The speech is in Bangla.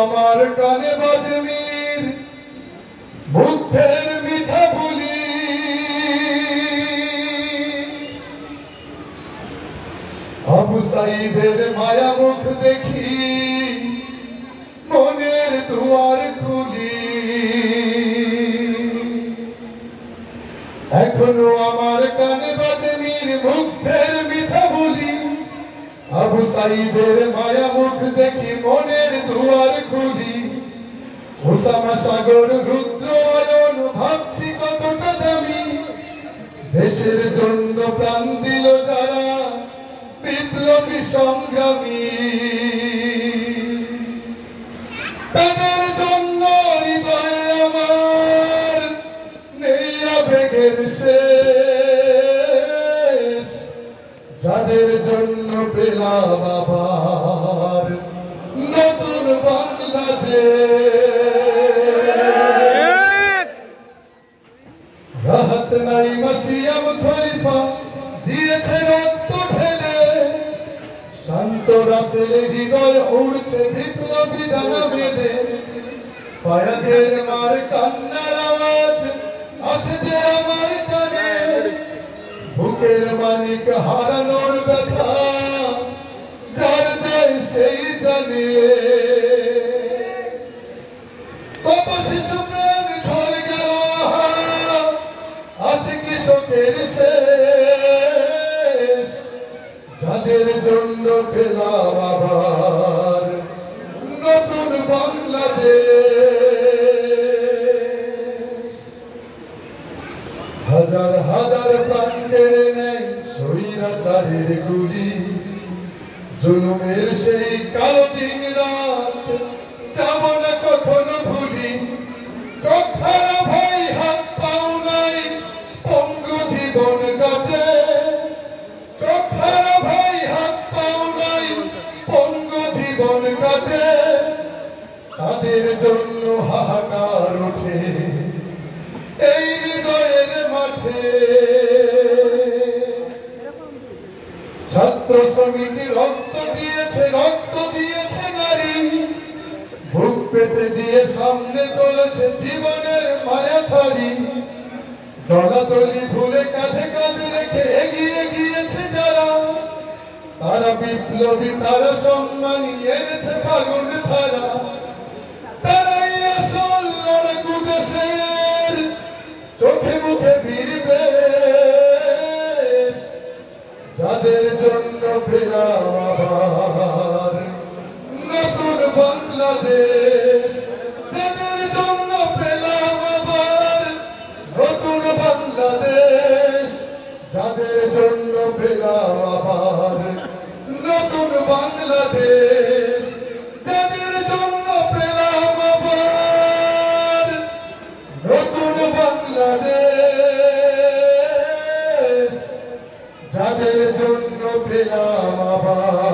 আমার কানে বাজে মীর বুদ্ধের মিঠা বলি, আবু সাইদের মায়া মুখ দেখি মনের দুয়ার খুলি। এখনো আমার কানে বাজে মীর মুগ্ধের মিঠা বলি, আবু সাইদের মায়া মুখ দেখি মনের দুয়ার খুলি। ওসামা সাগর রুদ্র আয়ন ভাবছি কতটা দামি, দেশের জন্য প্রাণ দিল যারা বিপ্লবী সংগ্রামী। তাদের জন্য হৃদয়ে আমার নেই আবেগের শেষ, যাদের জন্য পেলাম আবার নতুন বাংলাদেশ। রাহাত নাই মাসিয়াম খলিফা দিয়েছে রক্ত ঢেলে, শান্ত রাসেল হৃদয় উড়ছে বিপ্লবী ডানা বেঁধে। ফায়াজের মার কান্নার আওয়াজ আসে যে আমার কানে, বুকের মানিক হারানোর ব্যথা যার যায় সেই জানে। কত শিশু প্রাণ ঝরে গেল আজ কৃষকের শেষ, যাদের জন্য পেলাম আবার নতুন বাংলাদেশ। হাজার হাজার প্রাণ কেড়ে নেয় স্বৈরাচারের গুলি, জুলুমের সেই কালো দিন রাত যাব না কখনো ভুলি। চোখ ভরা ভাই হাত পাও নাই পঙ্গু জীবন কাটে, চোখ ভরা ভাই হাত পাও নাই পঙ্গু জীবন কাটে। তাদের জন্য হাহাকার ওঠে এই হৃদয়ের মাঠে। ছাত্র সমিতি রক্ত দিয়েছে নারী, বুক পেতে দিয়ে সামনে চলেছে জীবনের মায়া ছাড়ি। দলাদলি ভুলে কাঁধে কাঁধে রেখে এগিয়ে গিয়েছে যারা, তারা বিপ্লবী, তারা সম্মানী এনেছে ফাগুন ধারা। তারাই আসল লড়াকু দেশের চোখে মুখে বিরিবেশ, যাদের জন্য পেলাম আবার নতুন বাংলাদেশ। যাদের জন্য পেলাম আবার নতুন বাংলাদেশ, যাদের জন্য পেলাম আবার নতুন বাংলাদেশ, যাদের জন্য পেলাম আবার নতুন বাংলাদেশ, যাদের জন্য পেলাম আবার